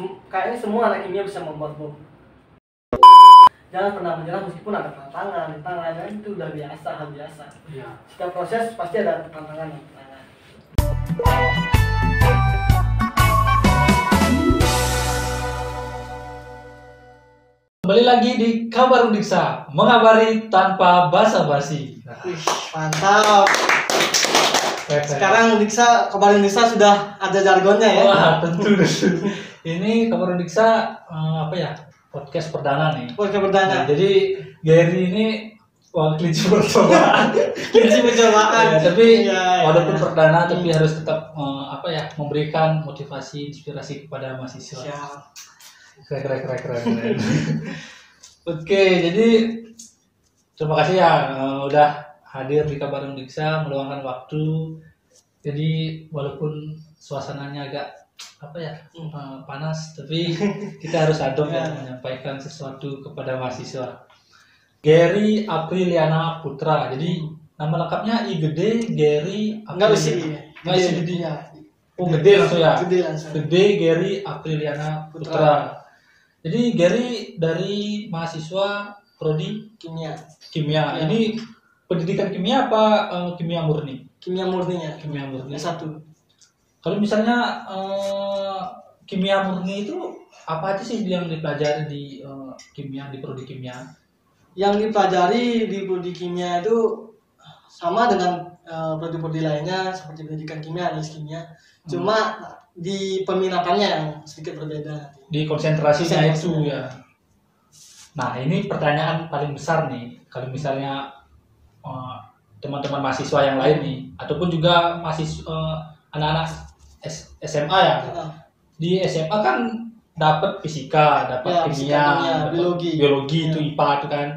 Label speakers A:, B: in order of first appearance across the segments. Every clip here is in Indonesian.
A: Kayaknya semua anak kimia bisa membuat bom. Jangan pernah menyerah meskipun ada tantangan, itu udah biasa, hal biasa.
B: Iya.
A: Setiap proses pasti ada tantangan.
B: Kembali lagi di Kabar Undiksa, mengabari tanpa basa-basi.
A: Mantap. Sekarang Kabar Undiksa sudah ada jargonnya ya.
B: Wah, tentu. Ini Kabar Undiksa podcast perdana nih.
A: Podcast perdana.
B: Nah, jadi Gary ini kelinci percobaan.
A: Kelinci percobaan.
B: Ya, tapi
A: ya,
B: walaupun perdana tapi harus tetap memberikan motivasi, inspirasi kepada mahasiswa.
A: Siap.
B: Keren. Oke, jadi terima kasih ya udah hadir di Kabar Undiksa, meluangkan waktu. Jadi walaupun suasananya agak panas, tapi kita harus adem ya menyampaikan sesuatu kepada mahasiswa. Gary Apriliana Putra. Jadi nama lengkapnya I gede Gary
A: Enggak isi
B: gede.
A: Ya.
B: Oh, gede langsung ya.
A: Gede
B: Gary Apriliana Putra. Jadi Gary dari mahasiswa prodi
A: kimia.
B: Ya. Ini pendidikan kimia apa kimia murni?
A: Kimia murninya.
B: Kimia murni.
A: S1.
B: Kalau misalnya kimia murni itu apa aja sih yang dipelajari di kimia, di prodi kimia? Yang
A: dipelajari di prodi kimia itu sama dengan prodi-prodi lainnya seperti pendidikan kimia, analis kimia. Cuma di peminatannya yang sedikit berbeda.
B: Di konsentrasinya itu ya. Nah, ini pertanyaan paling besar nih. Kalau misalnya teman-teman mahasiswa yang lain nih, ataupun juga anak-anak SMA ya. Di SMA kan dapat fisika, dapat kimia, biologi itu IPA itu kan.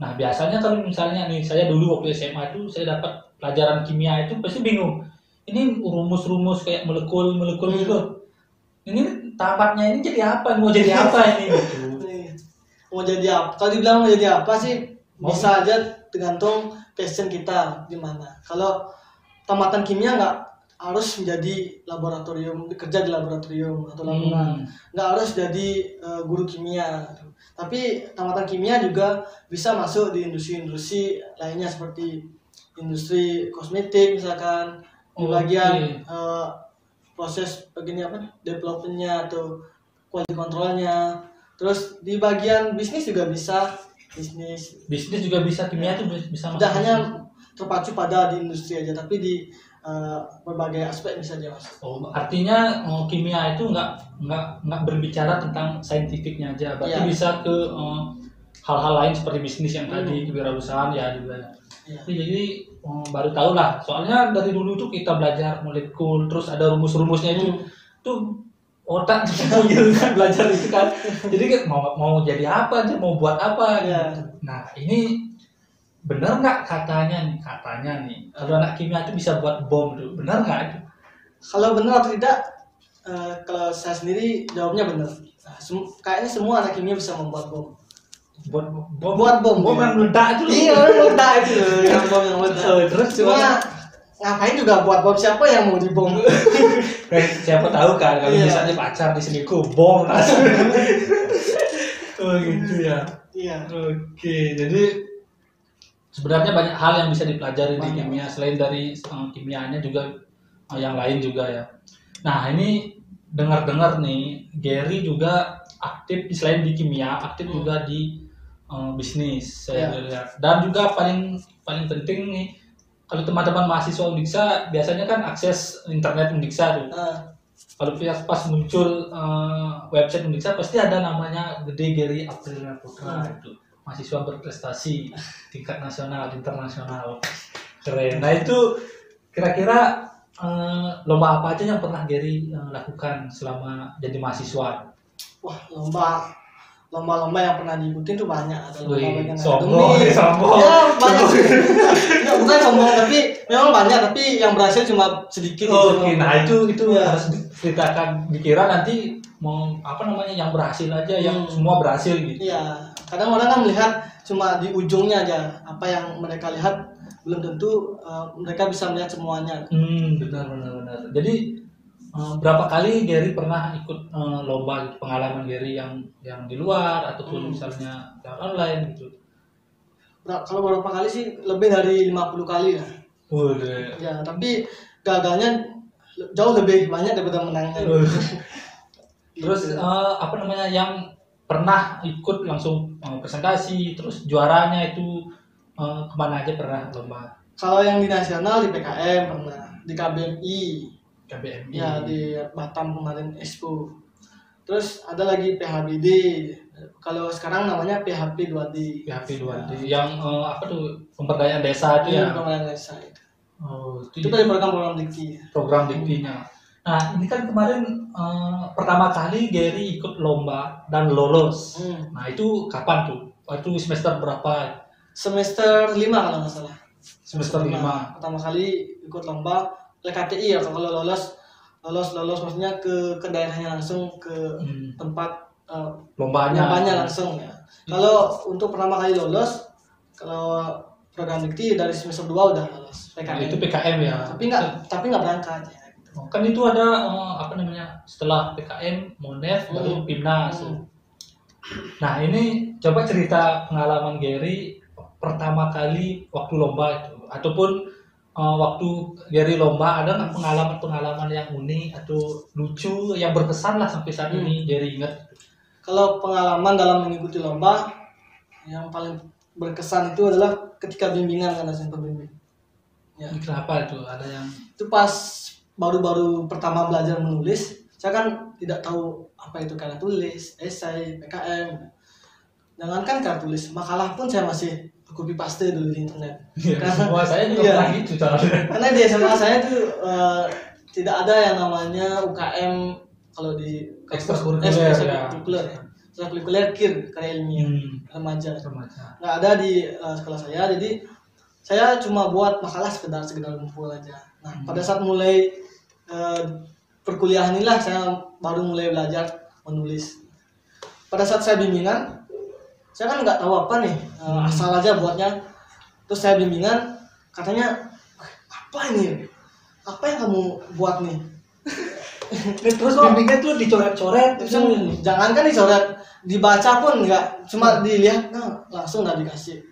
B: Nah, biasanya kalau misalnya nih saya dulu waktu SMA itu saya dapat pelajaran kimia itu pasti bingung. Ini rumus-rumus kayak molekul gitu. Ini tamatnya ini jadi apa? Mau jadi apa ini gitu.
A: Mau jadi apa? Kalau dibilang mau jadi apa sih? Bisa aja tergantung passion kita di mana. Kalau tamatan kimia nggak harus menjadi laboratorium, kerja di laboratorium atau laboratorium. Nggak harus jadi guru kimia. Tapi tamatan kimia juga bisa masuk di industri-industri lainnya seperti industri kosmetik misalkan, di bagian proses developmentnya atau quality controlnya. Terus di bagian bisnis juga bisa.
B: Bisnis juga bisa, kimia itu bisa.
A: Tidak hanya terpacu pada di industri aja, tapi di berbagai aspek bisa aja masuk.
B: Artinya kimia itu nggak berbicara tentang saintifiknya aja, berarti bisa ke hal-hal lain seperti bisnis yang tadi, kewirausahaan ya juga. Jadi baru tahu lah, soalnya dari dulu tuh kita belajar molekul, terus ada rumus-rumusnya itu tuh otak gitu kan belajar itu kan. Jadi mau jadi apa aja, mau buat apa gitu. Nah, ini benar nggak katanya nih kalau anak kimia itu bisa buat bom tuh, benar nggak itu?
A: Kalau benar atau tidak, kalau saya sendiri jawabnya benar. Kayaknya semua anak kimia bisa membuat bom.
B: Buat bom yang meledak itu.
A: Iya, meledak itu yang bom yang meledak.
B: Terus
A: cuma ngapain juga buat bom, siapa yang mau dibom?
B: Siapa tahu kan kalau misalnya pacar diselingkuh bom langsung. Oh gitu ya.
A: Iya.
B: Oke, jadi sebenarnya banyak hal yang bisa dipelajari di kimia selain dari kimianya juga yang lain juga ya. Nah, ini dengar-dengar nih Gary juga aktif selain di kimia, aktif juga di bisnis saya lihat. Dan juga paling penting nih, kalau teman-teman mahasiswa Undiksa biasanya kan akses internet Undiksa tuh. Kalau pas muncul website Undiksa pasti ada namanya Gede Gary Apriliana Putra itu. Mahasiswa berprestasi tingkat nasional, internasional. Keren. Nah, itu kira-kira lomba apa aja yang pernah Gary lakukan selama jadi mahasiswa?
A: Wah, lomba-lomba yang pernah diikutin tuh banyak. Ada lomba
B: sombong.
A: Ya, banyak. Enggak, bukan sombong, tapi memang banyak, tapi yang berhasil cuma sedikit.
B: Oke, nah itu harus ceritakan. Dikira nanti mau yang berhasil aja, yang semua berhasil gitu.
A: Iya, kadang orang kan melihat cuma di ujungnya aja, apa yang mereka lihat belum tentu mereka bisa melihat semuanya.
B: Benar. Jadi berapa kali Gary pernah ikut lomba gitu, pengalaman Gary yang di luar ataupun misalnya yang online gitu?
A: Kalau beberapa kali sih lebih dari 50 kali lah.
B: Udah.
A: Ya, tapi gagalnya jauh lebih banyak daripada menangnya.
B: Terus apa namanya yang pernah ikut langsung presentasi, terus juaranya itu kemana aja pernah lomba?
A: Kalau yang di nasional di PKM pernah, di KBMI,
B: KBMI.
A: ya di Batam kemarin Expo. Terus ada lagi PHBD. Kalau sekarang namanya PHP 2D.
B: PHP 2D. Yang apa tuh pemberdayaan desa itu ya?
A: Pemberdayaan desa itu.
B: Oh,
A: Itu dari program Dikti.
B: Program Diktinya. Nah, ini kan kemarin pertama kali Gary ikut lomba dan lolos. Nah, itu kapan tuh? Itu semester berapa?
A: Semester 5 kalau nggak salah.
B: Semester 5.
A: Pertama kali ikut lomba LKTI ya, kalau lolos maksudnya ke daerahnya langsung, ke tempat lombanya langsung ya. Kalau untuk pertama kali lolos, kalau program Dikti dari semester 2 udah lolos PKM.
B: Itu PKM ya.
A: Tapi nggak berangkat ya.
B: Kan itu ada apa namanya, setelah PKM Monef baru Pimnas. Nah, ini coba cerita pengalaman Gary pertama kali waktu lomba itu, ataupun waktu Gary lomba, ada nggak pengalaman yang unik atau lucu yang berkesan lah sampai saat ini Gary ingat?
A: Kalau pengalaman dalam mengikuti lomba yang paling berkesan itu adalah ketika bimbingan kan, dosen pembimbing.
B: Ya. Kenapa itu? Ada yang
A: itu pas baru-baru pertama belajar menulis, saya kan tidak tahu apa itu karya tulis, esai, PKM. Jangankan karya tulis, makalah pun saya masih copy paste dulu di internet.
B: Karena semua saya juga pernah gitu caranya.
A: Karena di SMA saya tuh tidak ada yang namanya UKM kalau di
B: ekstrakurikuler
A: ya. Ekstrakurikuler KIR, karya ilmiah remaja. Nggak ada di sekolah saya, jadi saya cuma buat makalah sekedar ngumpul aja. Nah, pada saat mulai perkuliahan inilah saya baru mulai belajar menulis. Pada saat saya bimbingan, saya kan nggak tahu apa nih, asal aja buatnya. Terus saya bimbingan, katanya, apa ini? Apa yang kamu buat nih?
B: Terus bimbingan tuh dicoret-coret.
A: Jangankan dicoret, dibaca pun nggak, cuma dilihat, langsung nggak dikasih.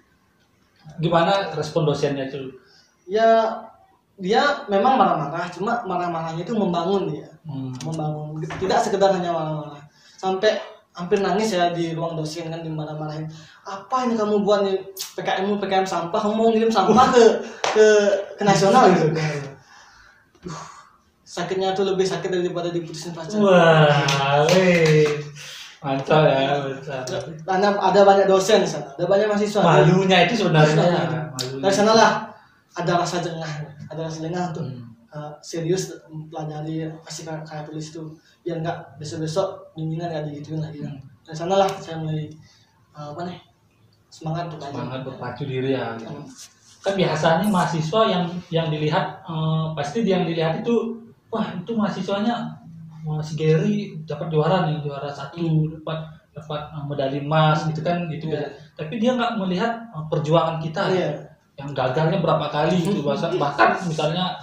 B: Gimana respon dosennya itu?
A: Ya, dia memang marah-marah, cuma marah-marahnya itu membangun dia. Membangun, tidak sekedar hanya marah-marah. Sampai hampir nangis ya di ruang dosen kan, dimarah-marahin. Apa ini kamu buat nih, PKM sampah, kamu mau ngirim sampah ke nasional gitu. Sakitnya tuh lebih sakit daripada diputusin pacar.
B: Wah, mantap ya, mantap.
A: Ada banyak dosen di sana, ada banyak mahasiswa.
B: Malunya itu sebenarnya.
A: Dari sana lah ada rasa jengah untuk serius pelajari kasih karya tulis itu, biar nggak besok bimbingan nggak digituin lagi kan. Dari sana lah saya mulai semangat
B: berpacu diri ya gitu. Kan biasanya mahasiswa yang dilihat pasti yang dilihat itu, wah itu mahasiswanya si Gary dapat juara 1, dapat medali emas gitu kan gitu. Tapi dia nggak melihat perjuangan kita yang gagalnya berapa kali itu, bahkan misalnya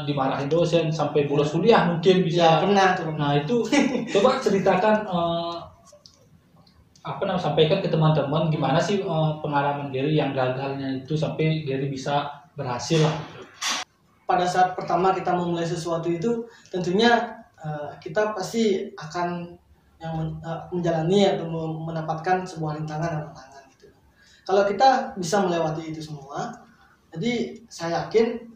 B: dimarahin dosen sampai bolos kuliah mungkin bisa.
A: Pernah.
B: Nah itu coba ceritakan sampaikan ke teman-teman gimana sih pengalaman Gary yang gagalnya itu sampai Gary bisa berhasil lah.
A: Pada saat pertama kita memulai sesuatu itu tentunya kita pasti akan menjalani atau mendapatkan sebuah rintangan. Gitu. Kalau kita bisa melewati itu semua, jadi saya yakin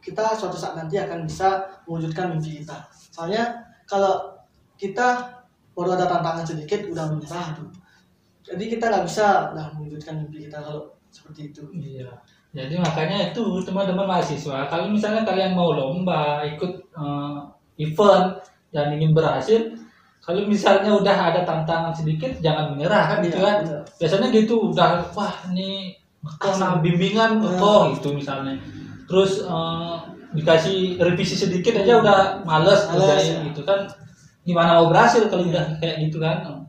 A: kita suatu saat nanti akan bisa mewujudkan mimpi kita. Soalnya kalau kita baru ada tantangan sedikit udah menyerah tuh. Jadi kita nggak bisa mewujudkan mimpi kita kalau seperti itu.
B: Iya. Jadi makanya itu teman-teman mahasiswa, kalau misalnya kalian mau lomba, ikut event dan ingin berhasil, kalau misalnya udah ada tantangan sedikit jangan menyerah kan gitu kan. Betul. Biasanya gitu udah wah ini bimbingan gitu misalnya. Terus dikasih revisi sedikit aja udah males kerjain gitu kan. Gimana mau berhasil kalau udah kayak gitu kan.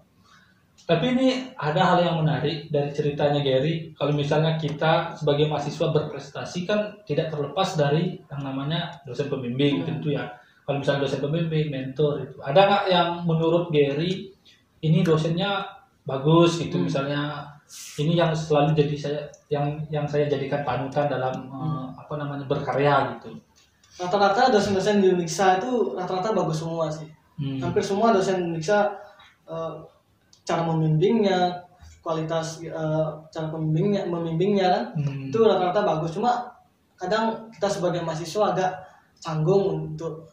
B: Tapi ini ada hal yang menarik dari ceritanya Gary. Kalau misalnya kita sebagai mahasiswa berprestasi kan tidak terlepas dari yang namanya dosen pembimbing tentu ya. kalau misalnya dosen pembimbing, mentor itu. Ada nggak yang menurut Gary ini dosennya bagus gitu, misalnya ini yang selalu jadi yang saya jadikan panutan dalam apa namanya berkarya gitu.
A: Rata-rata dosen-dosen di Uniksa itu rata-rata bagus semua sih. Hampir semua dosen Uniksa cara membimbingnya, kualitas cara membimbingnya kan itu rata-rata bagus. Cuma kadang kita sebagai mahasiswa agak canggung untuk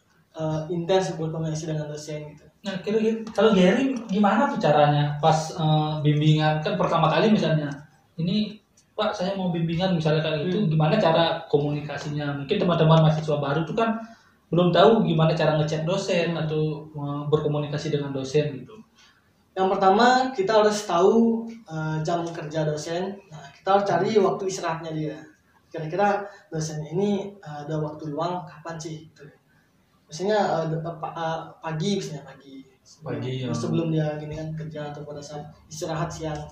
A: intens berkomunikasi dengan dosen gitu.
B: Nah, kalau Gary gimana tuh caranya pas bimbingan kan pertama kali misalnya ini Pak saya mau bimbingan misalnya kayak gitu, gimana cara komunikasinya? Mungkin teman-teman mahasiswa baru tuh kan belum tahu gimana cara ngechat dosen atau berkomunikasi dengan dosen gitu.
A: Yang pertama kita harus tahu jam kerja dosen. Nah, kita harus cari waktu istirahatnya dia. Kira-kira dosennya ini ada waktu luang kapan sih? Gitu. Biasanya pagi, misalnya pagi
B: ya.
A: sebelum dia gini kan kerja atau pada saat istirahat siang.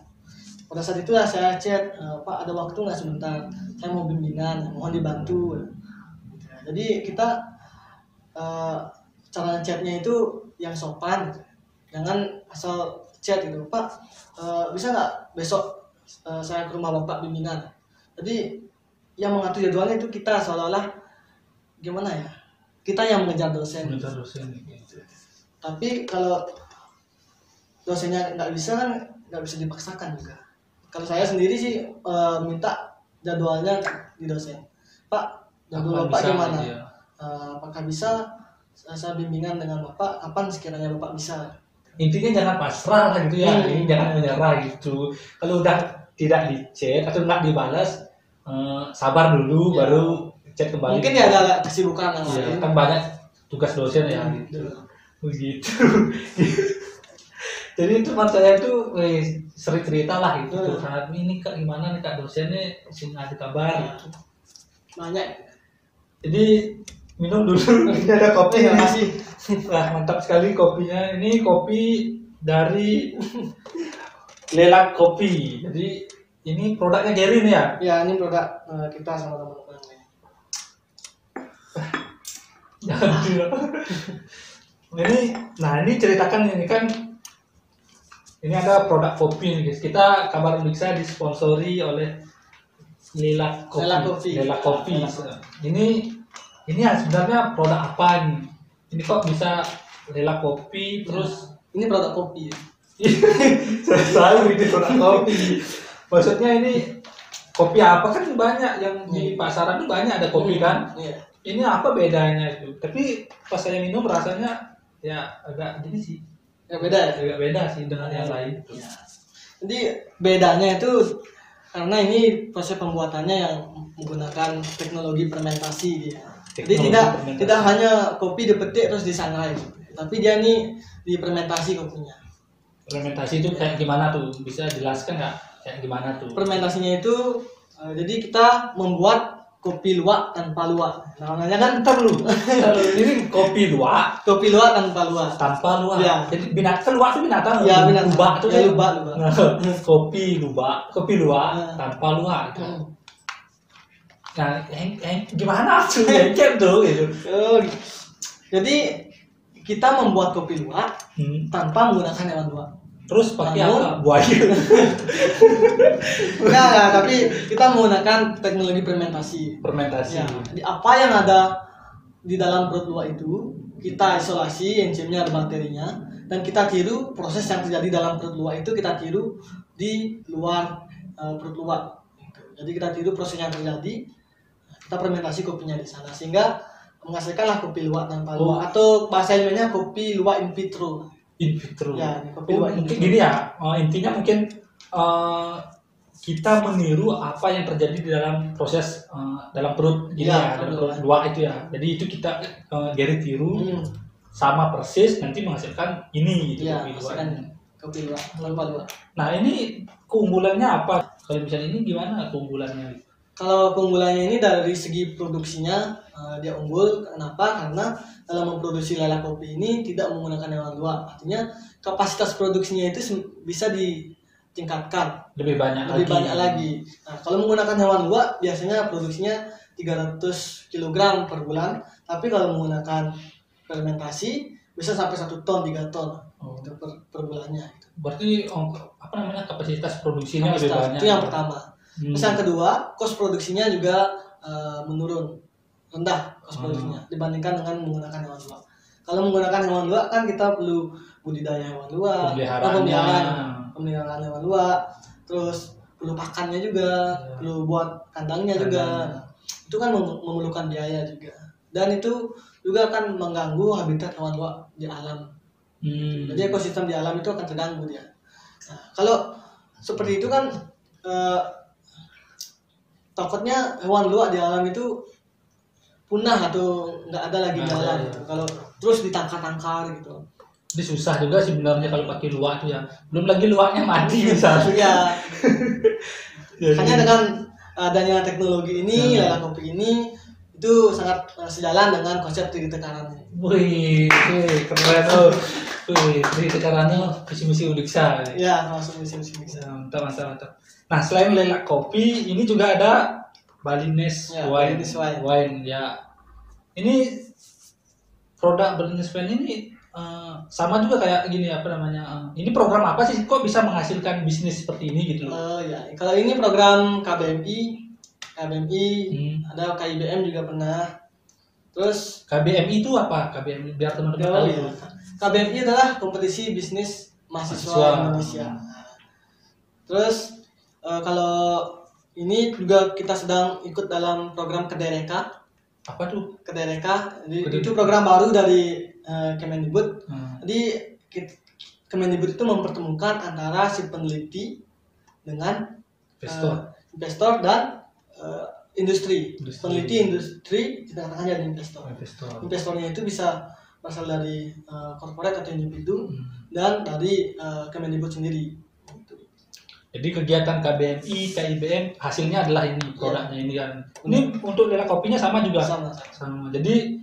A: Pada saat itulah saya chat, Pak ada waktu nggak sebentar? Saya mau bimbingan, mohon dibantu. Jadi kita cara chatnya itu yang sopan, jangan asal chat gitu, Pak bisa nggak besok saya ke rumah Bapak bimbingan. Jadi yang mengatur jadwalnya itu kita, seolah-olah gimana ya? Kita yang mengejar dosen.
B: Gitu.
A: Tapi kalau dosennya nggak bisa kan nggak bisa dipaksakan juga. Kalau saya sendiri sih minta jadwalnya di dosen. Pak, jadwal Bapak gimana? Ya. Apakah bisa saya bimbingan dengan Bapak? Kapan sekiranya Bapak bisa?
B: Intinya jangan pasrah lah gitu ya, jangan menyerah gitu. Kalau udah tidak di chat atau nggak dibalas, sabar dulu baru chat kembali.
A: Mungkin ya ada kesibukan yang
B: lain. Kan banyak tugas dosen ya gitu. Begitu. Jadi teman saya itu sering cerita lah gitu. Saat ini Kak gimana nih Kak dosennya sing ada kabar gitu.
A: Banyak.
B: Jadi minum dulu. Ini ada kopi ya masih. Wah, mantap sekali kopinya. Ini kopi dari Lelang Kopi. Jadi ini produknya Gary nih ya?
A: Ya, ini produk kita sama teman-teman.
B: Ini ceritakan ini kan ini ada produk kopi nih guys. Kita Kabar Uniksa disponsori oleh Lelang Kopi. Lelang Kopi. Ini sebenarnya produk apa nih? Ini kok bisa Lelang Kopi terus
A: ini produk kopi.
B: Saya tahu ini produk kopi. Maksudnya ini kopi apa kan banyak yang di pasaran itu banyak ada kopi kan?
A: Iya.
B: Ini apa bedanya itu? Tapi pas saya minum rasanya ya agak gini sih. Agak beda sih dengan yang lain.
A: Ya. Jadi bedanya itu karena ini proses pembuatannya yang menggunakan teknologi fermentasi dia. Jadi tidak hanya kopi dipetik terus disangrai, tapi dia ini difermentasi kopinya.
B: Fermentasi itu kayak gimana tuh? Bisa jelaskan nggak? Kayak gimana tuh?
A: Fermentasinya itu jadi kita membuat kopi luwak tanpa luwak. Namanya kan
B: ini kopi luwak
A: tanpa luwak.
B: Tanpa luwak.
A: Ya.
B: Jadi binatang luwak itu binatang.
A: Ya, binatang.
B: Lubak tuh
A: ya, lubak.
B: Kopi luwak tanpa luwak itu. Nah, gimana tuh ngecek tuh gitu.
A: Jadi kita membuat kopi luwak tanpa menggunakan hewan luwak.
B: Terus pakai apa? Buaya.
A: Enggak, tapi kita menggunakan teknologi fermentasi. Ya, jadi apa yang ada di dalam perut luwak itu kita isolasi enzimnya dan bakterinya, dan kita tiru proses yang terjadi dalam perut luwak itu kita tiru di luar perut luwak. Jadi kita tiru proses yang terjadi, kita fermentasi kopinya di sana sehingga menghasilkanlah kopi luwak tanpa luwak atau bahasa ilmiahnya kopi luwak in vitro. Ya, kopi luwak
B: mungkin gini ya, intinya mungkin kita meniru apa yang terjadi di dalam proses dalam perut gini dalam perut luwak itu ya. Jadi itu kita Gary tiru sama persis nanti menghasilkan ini gitu,
A: kopi luwak tanpa luwak.
B: Nah, ini keunggulannya apa? Kalau misalnya ini gimana keunggulannya?
A: Kalau keunggulannya ini dari segi produksinya dia unggul. Kenapa? Karena dalam memproduksi Lelang Kopi ini tidak menggunakan hewan luwak. Artinya kapasitas produksinya itu bisa ditingkatkan lebih banyak lagi. Nah, kalau menggunakan hewan luwak biasanya produksinya 300 kg per bulan. Tapi kalau menggunakan fermentasi bisa sampai 1 ton 3 ton gitu,
B: Oh.
A: per bulannya gitu.
B: Berarti apa namanya kapasitas produksinya lebih
A: Kapasitas,
B: banyak.
A: itu yang pertama.
B: Hmm.
A: Terus yang kedua, cost produksinya juga menurun, rendah cost produksinya dibandingkan dengan menggunakan hewan luak. Kalau menggunakan hewan luak kan kita perlu budidaya hewan luak, pemeliharaan hewan luak, terus perlu pakannya juga, perlu buat kandangnya juga. Itu kan memerlukan biaya juga. Dan itu juga akan mengganggu habitat hewan luak di alam. Jadi ekosistem di alam itu akan terganggu dia. Nah, kalau seperti itu kan takutnya hewan luak di alam itu punah atau nggak ada lagi jalan gitu. Kalau terus ditangkar-tangkar gitu.
B: Jadi susah juga sebenarnya kalau pakai luak tuh ya. Belum lagi luaknya mati misalnya.
A: Iya. Hanya dengan adanya teknologi ini, lelah kopi ini itu sangat sejalan dengan konsep 3D tekanan.
B: Wih, keren tuh. Wih, 3D tekarannya visi-misi Udiksa.
A: Ya, masuk visi-misi Udiksa.
B: Mantap. Nah, selain lelah kopi, ini juga ada Balinese wine. Ya, ini produk Balinese wine ini sama juga kayak gini apa namanya? Ini program apa sih kok bisa menghasilkan bisnis seperti ini gitu loh?
A: Oh ya, kalau ini program KBMI, ada KIBM juga pernah. Terus
B: KBMI itu apa? KBMI biar teman-teman tahu.
A: Ya. KBMI adalah kompetisi bisnis mahasiswa Indonesia. Terus kalau ini juga kita sedang ikut dalam program Kedereka.
B: Apa tuh?
A: Kedereka, itu program baru dari Kemendikbud. Jadi Kemendikbud itu mempertemukan antara si peneliti dengan investor dan industri. Peneliti industri dikatakan jadi investor. Investornya itu bisa berasal dari korporat atau individu dan dari Kemendikbud sendiri.
B: Jadi kegiatan KBMI, KIBM hasilnya adalah ini produknya ini kan. Ini untuk lelah kopinya sama juga. Sama. Jadi,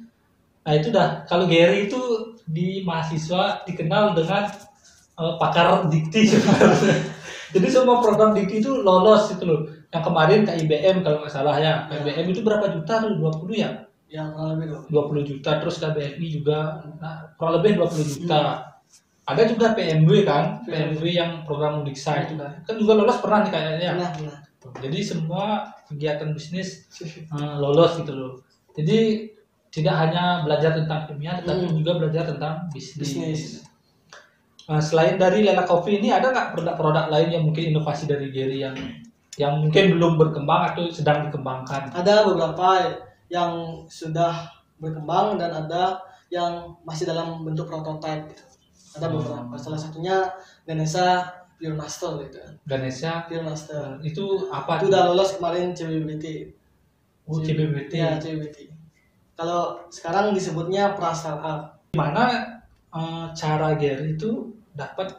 B: nah itu dah. Kalau Gary itu di mahasiswa dikenal dengan pakar dikti. Jadi semua program dikti itu lolos itu loh. Yang kemarin KIBM kalau nggak salah ya. KIBM itu berapa juta tuh? 20 ya?
A: Ya kurang lebih
B: 20 juta. Terus KBMI juga kurang lebih 20 juta. Ada juga PMW kan, PMW yang program Udiksa itu kan juga lolos pernah nih kayaknya.
A: Pernah.
B: Jadi semua kegiatan bisnis lolos gitu loh. Jadi tidak hanya belajar tentang kimia, tetapi juga belajar tentang bisnis. Selain dari Lela Coffee ini ada nggak produk-produk lain yang mungkin inovasi dari Gary yang mungkin belum berkembang atau sedang dikembangkan?
A: Ada beberapa yang sudah berkembang dan ada yang masih dalam bentuk prototipe gitu. Ada beberapa, salah satunya Ganesha Pure Master gitu.
B: Ganesha
A: Pure Master.
B: Itu apa?
A: Itu udah lolos kemarin CBBT.
B: CBBT.
A: Ya, CBBT. Kalau sekarang disebutnya pra startup.
B: Gimana cara Gary itu dapat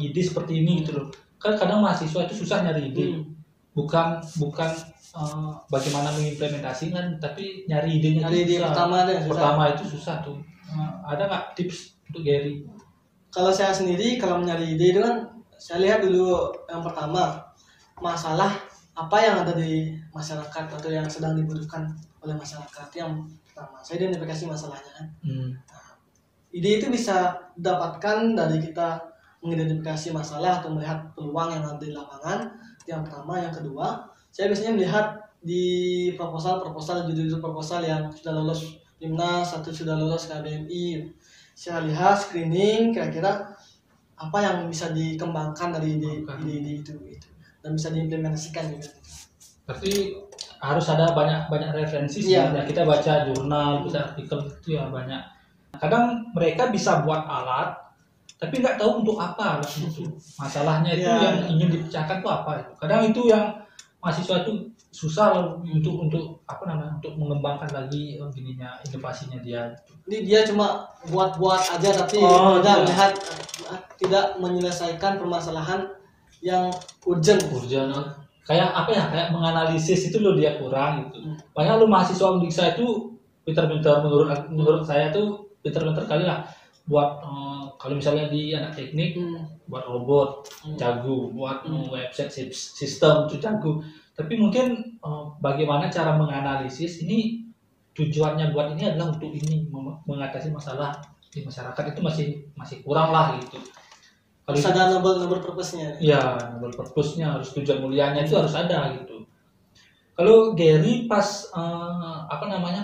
B: ide seperti ini gitu loh. Kan kadang mahasiswa itu susah nyari ide. Bukan bagaimana mengimplementasikan, tapi nyari idenya
A: itu susah.
B: Pertama itu susah tuh. Ada nggak tips untuk Gary?
A: Kalau saya sendiri kalau mencari ide itu kan saya lihat dulu yang pertama masalah apa yang ada di masyarakat atau yang sedang dibutuhkan oleh masyarakat. Yang pertama saya identifikasi masalahnya kan. Ide itu bisa didapatkan dari kita mengidentifikasi masalah atau melihat peluang yang ada di lapangan. Yang pertama, yang kedua saya biasanya melihat di judul proposal yang sudah lolos Timnas, satu sudah lolos KBMI. Saya lihat screening kira-kira apa yang bisa dikembangkan dari ide itu dan bisa diimplementasikan juga.
B: Berarti harus ada banyak referensi sih. Ya. Kita baca jurnal, baca artikel itu ya banyak. Kadang mereka bisa buat alat tapi nggak tahu untuk apa alat itu. Masalahnya itu yang ingin dipecahkan itu apa itu. Kadang itu yang mahasiswa itu susah untuk apa namanya untuk mengembangkan lagi inovasinya dia.
A: Jadi dia cuma buat-buat aja tapi tidak menyelesaikan permasalahan yang urgent.
B: Kayak apa ya? Kayak menganalisis itu loh dia kurang gitu. Banyak lo mahasiswa Udiksa itu pintar-pintar menurut saya tuh pintar-pintar kali lah buat kalau misalnya di anak teknik buat robot jago, buat website sistem itu jago. Tapi mungkin bagaimana cara menganalisis ini tujuannya buat ini adalah untuk ini mengatasi masalah di masyarakat, itu masih kurang lah gitu. Kalau
A: Harus ada noble purpose-nya.
B: ya, noble purpose-nya harus, tujuan mulianya itu harus ada gitu. Kalau Gary pas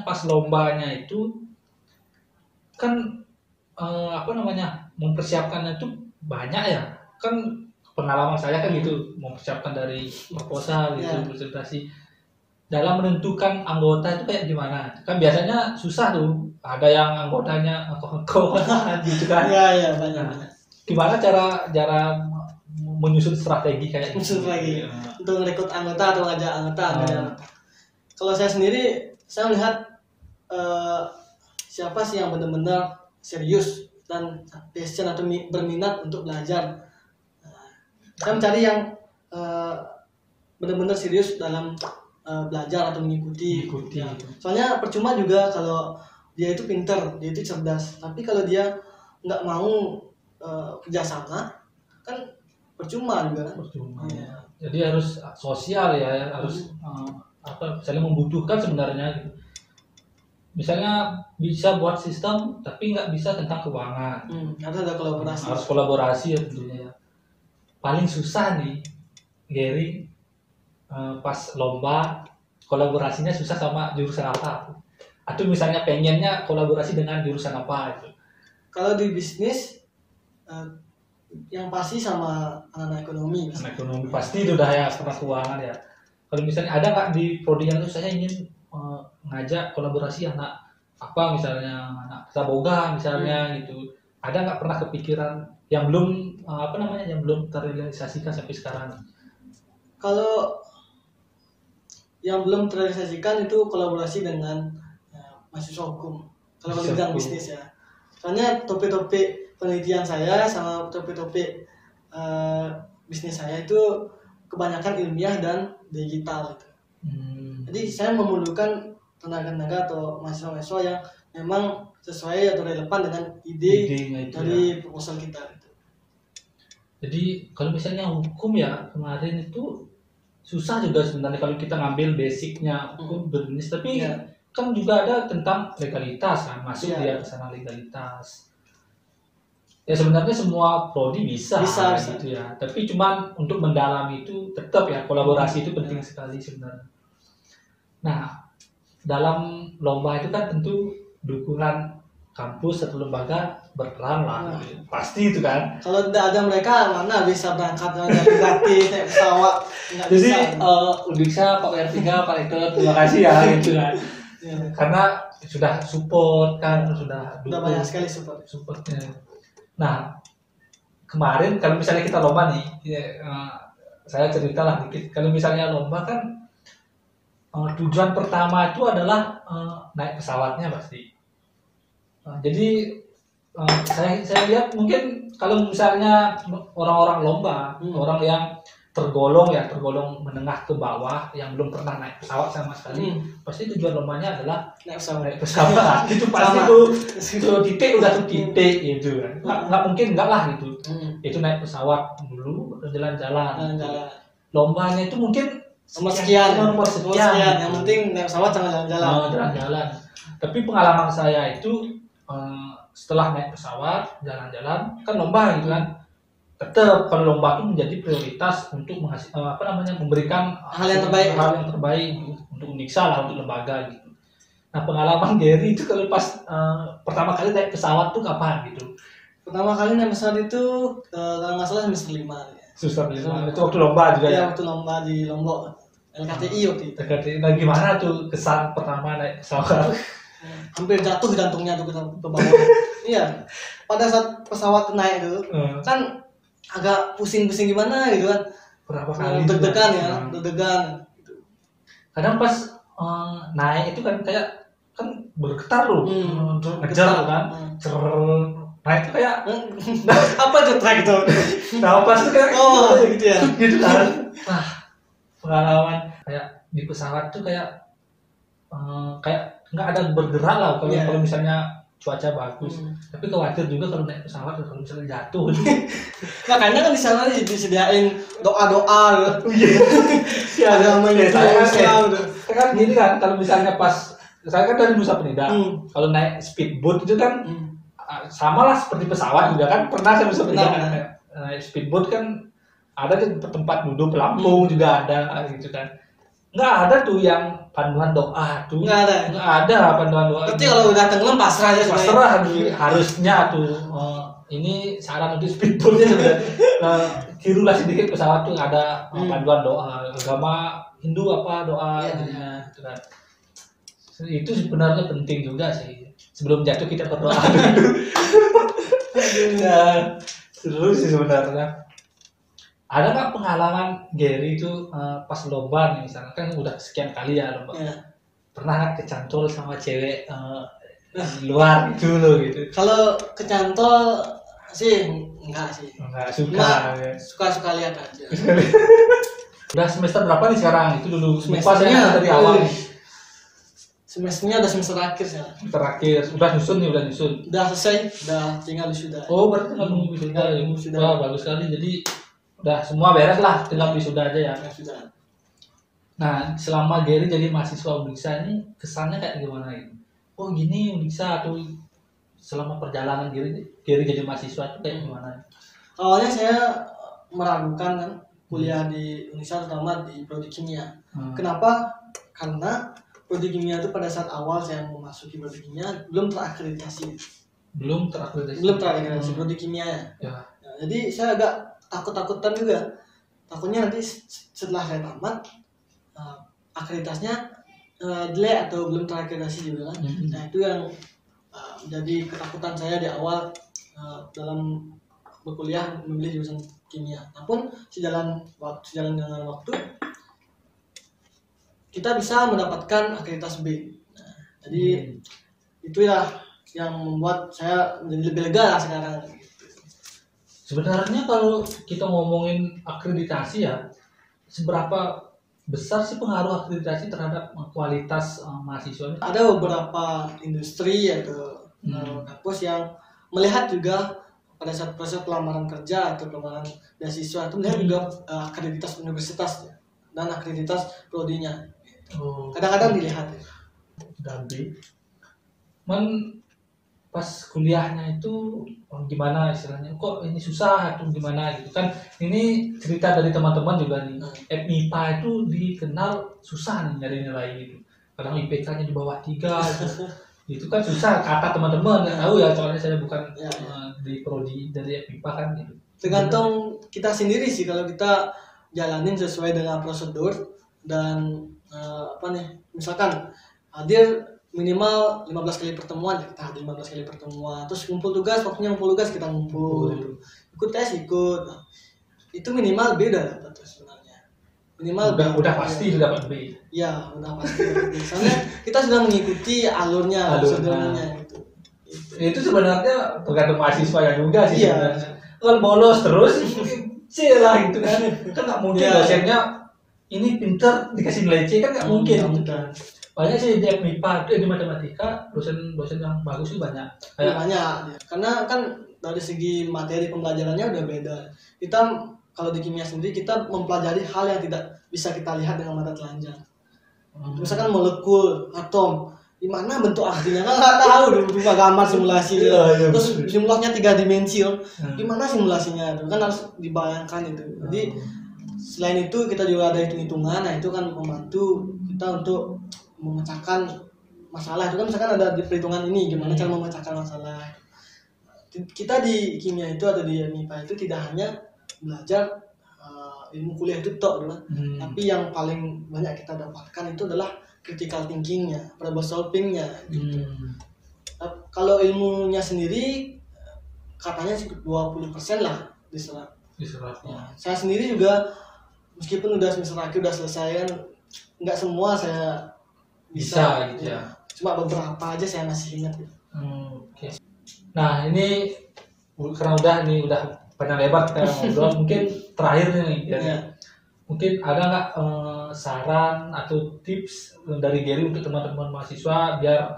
B: pas lombanya itu kan mempersiapkannya itu banyak ya. Kan pengalaman saya kan gitu, mempersiapkan dari proposal gitu, presentasi. Dalam menentukan anggota itu kayak gimana? Kan biasanya susah tuh. Ada yang anggotanya gitu kan.
A: Iya, banyak.
B: Gimana cara menyusun strategi kayak
A: Menyusun strategi untuk merekrut anggota atau ngajak anggota. Kalau saya sendiri, saya melihat siapa sih yang benar-benar serius dan passion atau berminat untuk belajar. Saya mencari yang benar-benar serius dalam belajar atau mengikuti. Ya. Soalnya percuma juga kalau dia itu pintar, dia itu cerdas, tapi kalau dia nggak mau kerjasama, kan percuma juga.
B: Percuma. Ya. Jadi harus sosial ya, harus saling membutuhkan sebenarnya gitu. Misalnya bisa buat sistem tapi nggak bisa tentang keuangan.
A: Harus ada kolaborasi.
B: Harus kolaborasi ya tentunya ya. Paling susah nih Gary pas lomba kolaborasinya susah sama jurusan apa? Atau misalnya pengennya kolaborasi dengan jurusan apa itu?
A: Kalau di bisnis yang pasti sama anak ekonomi.
B: Anak ekonomi pasti itu udah ya, sama keuangan ya. Kalau misalnya ada nggak di prodi yang itu saya ingin ngajak kolaborasi anak apa misalnya anak Saboga misalnya gitu. Ada nggak pernah kepikiran yang belum yang belum terrealisasikan sampai sekarang?
A: Kalau yang belum terrealisasikan itu kolaborasi dengan mahasiswa hukum. Kalau di bidang bisnis ya. Soalnya topik-topik penelitian saya sama topik-topik bisnis saya itu kebanyakan ilmiah dan digital gitu. Jadi saya memerlukan tenaga-tenaga atau mahasiswa-mahasiswa yang memang sesuai atau relevan dengan ide dari proposal kita gitu.
B: Jadi kalau misalnya hukum ya kemarin itu susah juga sebenarnya kalau kita ngambil basicnya hukum berbisnis, tapi kan juga ada tentang legalitas kan, masuk dia ke sana legalitas. Ya sebenarnya semua prodi bisa gitu ya, tapi cuman untuk mendalami itu tetap ya kolaborasi itu penting sekali sebenarnya. Nah dalam lomba itu kan tentu dukungan kampus atau lembaga berperan lah, pasti itu kan.
A: Kalau tidak ada mereka mana bisa berangkat dari gratis naik pesawat.
B: Jadi Undiksa, Pak R3, Pak Eko, terima kasih ya gitu kan. Karena sudah support kan, sudah
A: banyak sekali supportnya.
B: Nah kemarin kalau misalnya kita lomba nih, saya cerita lah dikit. Kalau misalnya lomba kan tujuan pertama itu adalah naik pesawatnya pasti. Jadi saya lihat mungkin kalau misalnya orang-orang lomba, orang yang tergolong menengah ke bawah yang belum pernah naik pesawat sama sekali, pasti tujuan lombanya adalah naik pesawat. Itu pasti tuh titik gitu kan. Nggak mungkin enggak lah gitu. Itu naik pesawat dulu jalan-jalan. Lombanya itu mungkin
A: nomor sekian.
B: Yang
A: penting naik pesawat sama
B: jalan-jalan. Tapi pengalaman saya itu setelah naik pesawat jalan-jalan kan lomba gitu kan, tetap kalau lomba itu menjadi prioritas untuk memberikan
A: hal yang
B: terbaik untuk Undiksa lah, untuk lembaga gitu. Nah pengalaman Gary itu kalau pas pertama kali naik pesawat tuh kapan gitu?
A: Pertama kali naik pesawat itu kalau nggak salah semester 5 ya.
B: Semester 5 itu waktu lomba juga ya?
A: Waktu lomba di Lombok LKTI waktu itu.
B: Nah gimana tuh kesan pertama naik pesawat?
A: Hampir jatuh jantungnya tuh ke bawah. Iya, pada saat pesawat naik itu kan agak pusing-pusing gimana gitu kan.
B: Berapa kali
A: deg-degan gitu.
B: Kadang pas naik itu kan kayak kan bergetar loh, ngejar kan, naik itu kayak
A: apa tuh track itu?
B: Nah pas itu kayak
A: gitu ya.
B: Gitu kan. Nah pengalaman kayak di pesawat tuh kayak nggak ada bergerak lah kalau misalnya cuaca bagus, tapi khawatir juga kalau naik pesawat kalau misalnya jatuh.
A: Makanya kan di sana disediain doa-doa.
B: Ada kan gini kan, kalau misalnya pas saya kan dari Nusa Penida. Kalau naik speedboat itu kan sama lah seperti pesawat juga kan. Pernah saya Nusa Penida kan. Naik speedboat kan ada di tempat duduk pelampung juga ada gitu kan. Nggak ada tuh yang panduan doa tuh. Nggak ada panduan doa.
A: Berarti kalau udah tenggelam pasrah aja.
B: Pasrah harusnya tuh. Ini saran untuk speedboatnya sudah tirulah sedikit pesawat tuh ada panduan doa agama Hindu apa doa gitu kan. Itu sebenarnya penting juga sih. Sebelum jatuh kita berdoa dulu. Nah, seru sih sebenarnya. Ada nggak pengalaman Gary itu pas lomba nih misalnya kan udah sekian kali ya lomba. Pernah nggak kecantol sama cewek luar itu loh gitu?
A: Kalau kecantol sih enggak sih.
B: Enggak suka.
A: Suka-suka lihat aja.
B: Udah semester berapa nih sekarang? Itu dulu
A: semesternya
B: dari awal nih.
A: Semesternya udah semester akhir sekarang.
B: Terakhir, udah nyusun.
A: Udah selesai, udah tinggal wisuda.
B: Oh, berarti tinggal nunggu wisuda ya. Wah, bagus sekali. Jadi udah semua beres lah, tinggal wisuda aja ya.
A: Wisuda.
B: Nah, selama Gary jadi mahasiswa Uniksa ini kesannya kayak gimana ini? Oh, gini Uniksa atau selama perjalanan Gary jadi mahasiswa itu kayak gimana?
A: Awalnya saya meragukan kan kuliah di Uniksa terutama di prodi kimia. Kenapa? Karena prodi kimia itu pada saat awal saya memasuki prodi kimia belum terakreditasi prodi kimia ya. Nah, jadi saya agak takut-takutan juga. Takutnya nanti setelah saya tamat akreditasinya delay atau belum terakreditasi juga kan. Nah, itu yang menjadi ketakutan saya di awal dalam berkuliah memilih jurusan kimia. Namun sejalan dengan waktu kita bisa mendapatkan akreditasi B. Nah, jadi itu ya yang membuat saya menjadi lebih lega lah sekarang.
B: Sebenarnya kalau kita ngomongin akreditasi ya, seberapa besar sih pengaruh akreditasi terhadap kualitas mahasiswa?
A: Ada beberapa industri atau kampus yang melihat juga pada saat proses pelamaran kerja atau pelamaran beasiswa itu melihat juga akreditas universitas dan akreditas prodinya. Kadang-kadang dilihat.
B: Ganti. Pas kuliahnya itu gimana istilahnya? Kok ini susah atau gimana gitu kan? Ini cerita dari teman-teman juga nih. FMIPA itu dikenal susah nih nyari nilai gitu. Kadang IPK-nya di bawah 3 gitu. Itu kan susah kata teman-teman. Nggak tahu ya soalnya saya bukan di prodi dari FMIPA kan gitu. Tergantung
A: kita sendiri sih kalau kita jalanin sesuai dengan prosedur dan misalkan hadir minimal 15 kali pertemuan kita hadir 15 kali pertemuan, terus ngumpul tugas waktunya ngumpul tugas kita ngumpul, ikut tes ikut, itu minimal B udah dapat sebenarnya, minimal
B: udah pasti sudah dapat B
A: ya, udah pasti dapat B soalnya kita sudah mengikuti alurnya gitu.
B: Itu sebenarnya tergantung mahasiswa ya juga sih sebenarnya. Kalau bolos terus C lah gitu kan nggak mungkin dosennya ini pinter dikasih nilai C kan nggak mungkin. Banyak sih di MIPA di matematika dosen yang bagus sih banyak.
A: Banyak karena kan dari segi materi pembelajarannya udah beda. Kita kalau di kimia sendiri kita mempelajari hal yang tidak bisa kita lihat dengan mata telanjang. Misalkan molekul, atom, di mana bentuk aslinya kan nggak tahu dulu cuma gambar simulasi terus jumlahnya 3 dimensi di mana simulasinya itu kan harus dibayangkan itu. Jadi selain itu kita juga ada hitung-hitungan, nah itu kan membantu kita untuk memecahkan masalah. Itu kan misalkan ada di perhitungan ini gimana cara memecahkan masalah. Kita di kimia itu atau di MIPA itu tidak hanya belajar ilmu kuliah itu tapi yang paling banyak kita dapatkan itu adalah critical thinkingnya, problem solvingnya gitu. Kalau ilmunya sendiri katanya 20% lah diserap. Saya sendiri juga meskipun udah semester akhir udah selesai kan nggak semua saya bisa gitu ya. Cuma beberapa aja saya masih ingat.
B: Okay. Nah ini karena udah panjang lebar kita ngobrol, mungkin terakhir nih mungkin ada nggak saran atau tips dari Gary untuk teman-teman mahasiswa biar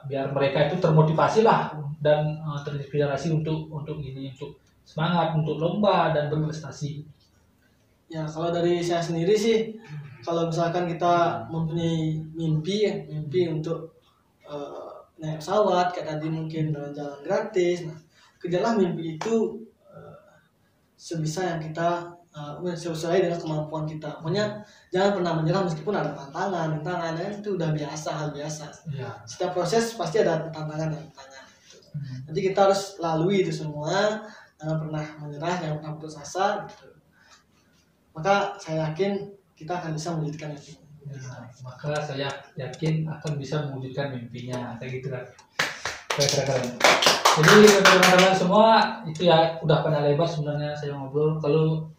B: biar mereka itu termotivasi lah dan terinspirasi untuk semangat untuk lomba dan berprestasi.
A: Ya kalau dari saya sendiri sih, kalau misalkan kita mempunyai mimpi untuk naik pesawat kayak tadi mungkin jalan-jalan gratis, nah kejarlah mimpi itu sebisa yang kita sesuai dengan kemampuan kita. Pokoknya jangan pernah menyerah meskipun ada tantangan itu udah biasa, hal biasa.
B: Iya.
A: Setiap proses pasti ada tantangan dan tantangan. Nanti kita harus lalui itu semua, jangan pernah menyerah, jangan pernah putus asa gitu. Maka saya yakin kita akan bisa mewujudkan itu.
B: Nah, maka saya yakin akan bisa mewujudkan mimpinya, kayak gitu kan. Keren. Jadi teman-teman semua itu ya udah pada lebar sebenarnya saya ngobrol. Kalau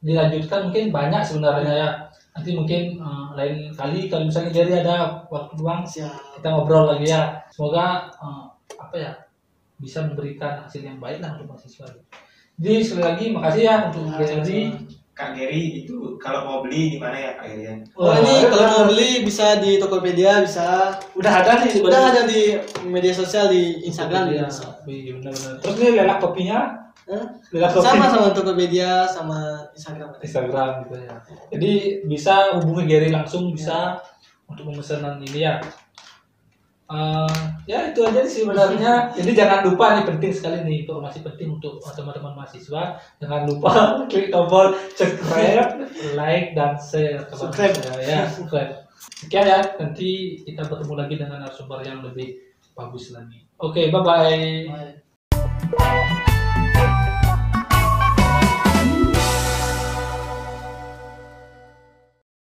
B: dilanjutkan mungkin banyak sebenarnya ya. Nanti mungkin lain kali kalau misalnya jadi ada waktu luang kita ngobrol lagi ya. Semoga bisa memberikan hasil yang baik lah untuk mahasiswa. Jadi sekali lagi makasih ya untuk
C: Kak Gary itu kalau mau beli di mana ya Kak Gary?
A: Ini kalau mau beli bisa di Tokopedia, bisa.
B: Udah ada nih.
A: Udah ada di media sosial, di Instagram
B: ya.
A: bisa.
B: Benar. Terus ini lelang kopinya?
A: Sama Tokopedia sama
B: Instagram gitu ya. Jadi bisa hubungi Gary langsung bisa untuk pemesanan ini ya. Ya itu aja sih sebenarnya. Jadi jangan lupa nih, penting sekali nih, informasi penting untuk teman-teman mahasiswa. Jangan lupa klik tombol subscribe, like dan share subscribe. Sekian ya, nanti kita bertemu lagi dengan narasumber yang lebih bagus lagi. Oke, bye bye.